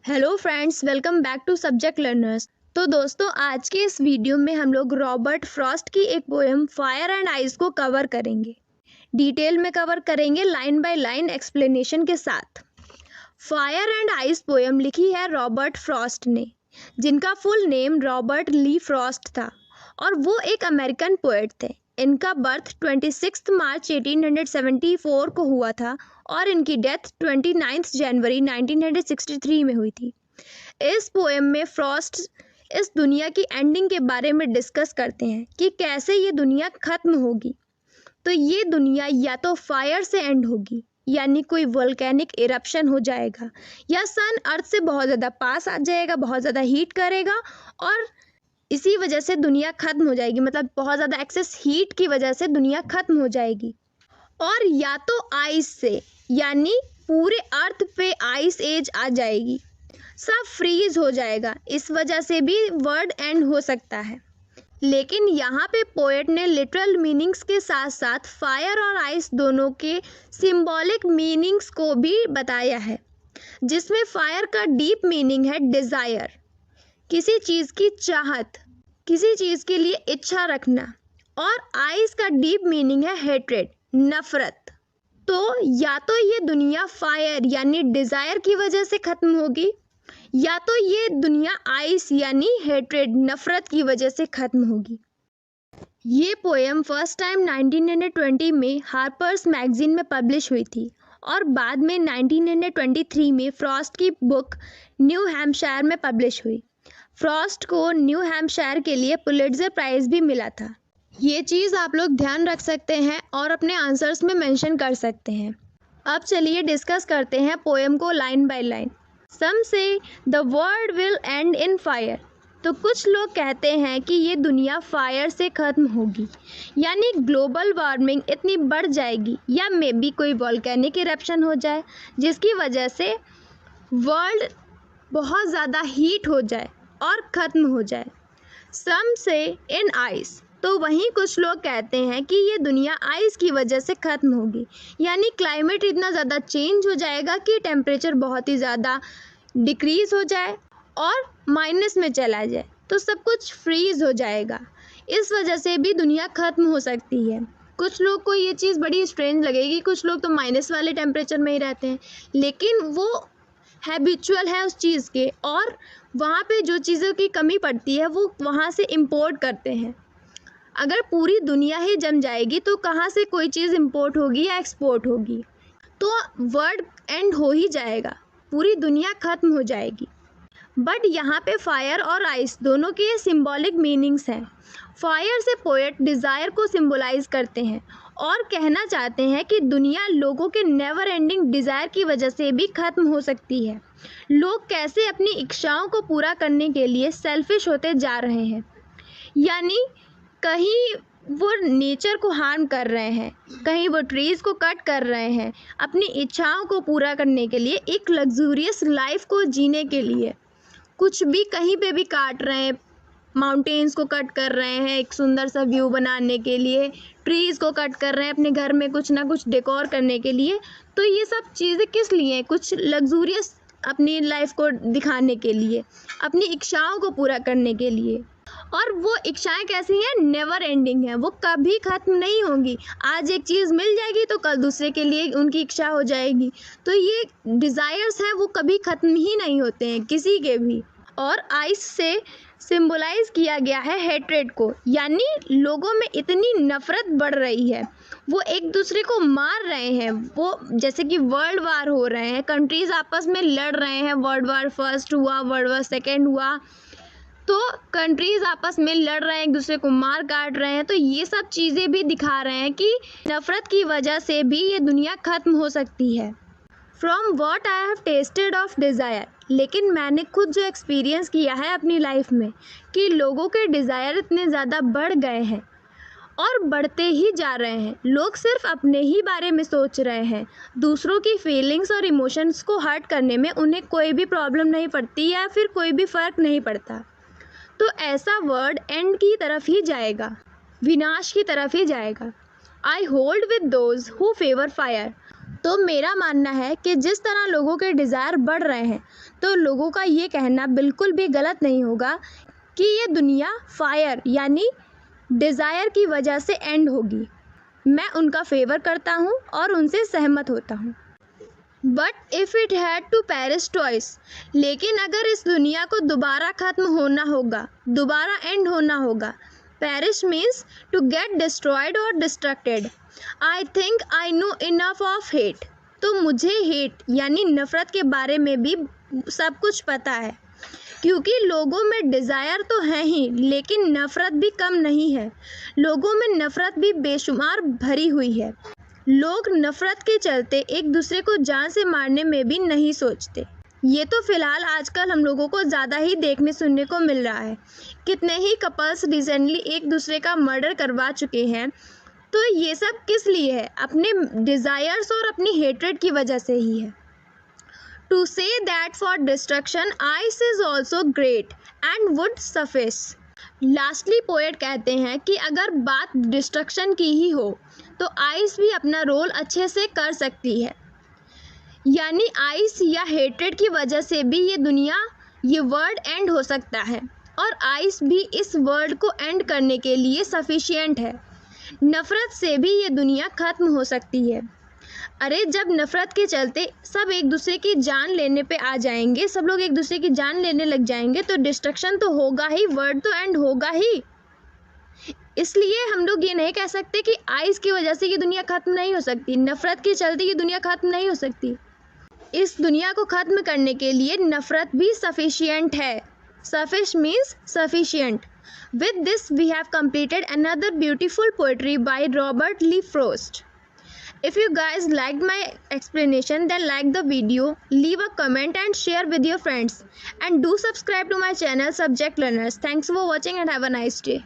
Hello friends, welcome back to subject learners. तो दोस्तों, आज के इस वीडियो में हम लोग रॉबर्ट फ्रॉस्ट की एक पोएम फायर एंड आइस को कवर करेंगे। डिटेल में कवर करेंगे, लाइन बाय लाइन एक्सप्लेनेशन के साथ। फायर एंड आइस पोएम लिखी है रॉबर्ट फ्रॉस्ट ने, जिनका फुल नेम रॉबर्ट ली फ्रॉस्ट था और वो एक अमेरिकन पोएट थे। इनका बर्थ 26 मार्च 1874 को हुआ था और इनकी डेथ 29 जनवरी 1963 में हुई थी। इस पोएम में फ्रॉस्ट इस दुनिया की एंडिंग के बारे में डिस्कस करते हैं कि कैसे ये दुनिया खत्म होगी। तो ये दुनिया या तो फायर से एंड होगी, यानी कोई वोल्केनिक इरप्शन हो जाएगा, या सन अर्थ से बहुत ज़्यादा पास आ जाएगा, बहुत ज़्यादा हीट करेगा और इसी वजह से दुनिया खत्म हो जाएगी। मतलब बहुत ज़्यादा एक्सेस हीट की वजह से दुनिया खत्म हो जाएगी। और या तो आइस से, यानी पूरे अर्थ पे आइस एज आ जाएगी, सब फ्रीज हो जाएगा, इस वजह से भी वर्ल्ड एंड हो सकता है। लेकिन यहाँ पे पोएट ने लिटरल मीनिंग्स के साथ साथ फायर और आइस दोनों के सिंबॉलिक मीनिंग्स को भी बताया है, जिसमें फायर का डीप मीनिंग है डिज़ायर, किसी चीज़ की चाहत, किसी चीज़ के लिए इच्छा रखना, और आइस का डीप मीनिंग है हेट्रेड, नफरत। तो या तो ये दुनिया फायर यानी डिज़ायर की वजह से ख़त्म होगी, या तो ये दुनिया आइस यानी हेट्रेड, नफरत की वजह से ख़त्म होगी। ये पोएम फर्स्ट टाइम 1920 में हार्पर्स मैगजीन में पब्लिश हुई थी और बाद में 1923 में फ्रॉस्ट की बुक न्यू हैम्पशायर में पब्लिश हुई। फ्रॉस्ट को न्यू हैम्पशायर के लिए पुलिट्जर प्राइज़ भी मिला था। ये चीज़ आप लोग ध्यान रख सकते हैं और अपने आंसर्स में मेंशन कर सकते हैं। अब चलिए डिस्कस करते हैं पोएम को line by line. Some say the world will end in fire. तो कुछ लोग कहते हैं कि ये दुनिया फायर से ख़त्म होगी, यानी ग्लोबल वार्मिंग इतनी बढ़ जाएगी, या मे बी कोई वॉल्केनिक इरप्शन हो जाए जिसकी वजह से वर्ल्ड बहुत ज़्यादा हीट हो जाए और ख़त्म हो जाए। सम से इन आइस। तो वहीं कुछ लोग कहते हैं कि ये दुनिया आइस की वजह से ख़त्म होगी, यानी क्लाइमेट इतना ज़्यादा चेंज हो जाएगा कि टेम्परेचर बहुत ही ज़्यादा डिक्रीज़ हो जाए और माइनस में चला जाए, तो सब कुछ फ्रीज़ हो जाएगा। इस वजह से भी दुनिया ख़त्म हो सकती है। कुछ लोग को ये चीज़ बड़ी स्ट्रेंज लगेगी, कुछ लोग तो माइनस वाले टेम्परेचर में ही रहते हैं, लेकिन वो हैबिचुअल है उस चीज़ के, और वहाँ पे जो चीज़ों की कमी पड़ती है वो वहाँ से इम्पोर्ट करते हैं। अगर पूरी दुनिया ही जम जाएगी तो कहाँ से कोई चीज़ इम्पोर्ट होगी या एक्सपोर्ट होगी, तो वर्ल्ड एंड हो ही जाएगा, पूरी दुनिया ख़त्म हो जाएगी। बट यहाँ पे फायर और आइस दोनों के सिंबॉलिक मीनिंग्स हैं। फायर से पोएट डिज़ायर को सिंबलाइज करते हैं और कहना चाहते हैं कि दुनिया लोगों के नेवर एंडिंग डिज़ायर की वजह से भी ख़त्म हो सकती है। लोग कैसे अपनी इच्छाओं को पूरा करने के लिए सेल्फिश होते जा रहे हैं, यानी कहीं वो नेचर को हार्म कर रहे हैं, कहीं वो ट्रीज़ को कट कर रहे हैं अपनी इच्छाओं को पूरा करने के लिए, एक लग्जूरियस लाइफ को जीने के लिए। कुछ भी कहीं पे भी काट रहे हैं, माउंटेन्स को कट कर रहे हैं एक सुंदर सा व्यू बनाने के लिए, ट्रीज़ को कट कर रहे हैं अपने घर में कुछ ना कुछ डेकोर करने के लिए। तो ये सब चीज़ें किस लिए? कुछ लग्जूरियस अपनी लाइफ को दिखाने के लिए, अपनी इच्छाओं को पूरा करने के लिए। और वो इच्छाएं कैसी हैं? नेवर एंडिंग है, वो कभी ख़त्म नहीं होंगी। आज एक चीज़ मिल जाएगी तो कल दूसरे के लिए उनकी इच्छा हो जाएगी। तो ये डिज़ायर्स हैं, वो कभी ख़त्म ही नहीं होते हैं किसी के भी। और आइस से सिंबलाइज किया गया है हेट्रेड को, यानी लोगों में इतनी नफ़रत बढ़ रही है, वो एक दूसरे को मार रहे हैं। वो जैसे कि वर्ल्ड वार हो रहे हैं, कंट्रीज़ आपस में लड़ रहे हैं, वर्ल्ड वार फर्स्ट हुआ, वर्ल्ड वार सेकेंड हुआ, तो कंट्रीज़ आपस में लड़ रहे हैं, एक दूसरे को मार काट रहे हैं। तो ये सब चीज़ें भी दिखा रहे हैं कि नफ़रत की वजह से भी ये दुनिया ख़त्म हो सकती है। From what I have tested of desire. लेकिन मैंने खुद जो एक्सपीरियंस किया है अपनी लाइफ में कि लोगों के डिज़ायर इतने ज़्यादा बढ़ गए हैं और बढ़ते ही जा रहे हैं। लोग सिर्फ अपने ही बारे में सोच रहे हैं, दूसरों की फीलिंग्स और इमोशंस को हर्ट करने में उन्हें कोई भी प्रॉब्लम नहीं पड़ती या फिर कोई भी फ़र्क नहीं पड़ता। तो ऐसा वर्ड एंड की तरफ ही जाएगा, विनाश की तरफ ही जाएगा। I hold with those who favour fire. तो मेरा मानना है कि जिस तरह लोगों के डिज़ायर बढ़ रहे हैं तो लोगों का ये कहना बिल्कुल भी गलत नहीं होगा कि ये दुनिया फायर यानी डिज़ायर की वजह से एंड होगी। मैं उनका फेवर करता हूँ और उनसे सहमत होता हूँ। But if it had to perish twice, लेकिन अगर इस दुनिया को दोबारा ख़त्म होना होगा, दोबारा एंड होना होगा, perish means to get destroyed और destructed. I think I know enough of hate, तो मुझे हेट यानी नफ़रत के बारे में भी सब कुछ पता है, क्योंकि लोगों में डिज़ायर तो है ही लेकिन नफ़रत भी कम नहीं है। लोगों में नफ़रत भी बेशुमार भरी हुई है। लोग नफ़रत के चलते एक दूसरे को जान से मारने में भी नहीं सोचते। ये तो फ़िलहाल आजकल हम लोगों को ज़्यादा ही देखने सुनने को मिल रहा है। कितने ही कपल्स रिसेंटली एक दूसरे का मर्डर करवा चुके हैं। तो ये सब किस लिए है? अपने डिज़ायर्स और अपनी हेट्रेड की वजह से ही है। To say that for destruction ice is also great and would suffice. Lastly poet कहते हैं कि अगर बात डिस्ट्रक्शन की ही हो तो आइस भी अपना रोल अच्छे से कर सकती है। यानी आइस या हेट्रेड की वजह से भी ये दुनिया, ये वर्ल्ड एंड हो सकता है और आइस भी इस वर्ल्ड को एंड करने के लिए सफिशिएंट है। नफ़रत से भी ये दुनिया ख़त्म हो सकती है। अरे जब नफ़रत के चलते सब एक दूसरे की जान लेने पे आ जाएंगे, सब लोग एक दूसरे की जान लेने लग जाएंगे तो डिस्ट्रक्शन तो होगा ही, वर्ल्ड तो एंड होगा ही। इसलिए हम लोग ये नहीं कह सकते कि आइस की वजह से ये दुनिया ख़त्म नहीं हो सकती, नफ़रत के चलते ये दुनिया ख़त्म नहीं हो सकती। इस दुनिया को ख़त्म करने के लिए नफ़रत भी सफिशिएंट है। Suffice means sufficient. With this we have completed another beautiful poetry by Robert Lee Frost. If you guys liked my explanation, then like the video, leave a comment and share with your friends, and do subscribe to my channel Subject Learners. Thanks for watching and have a nice day.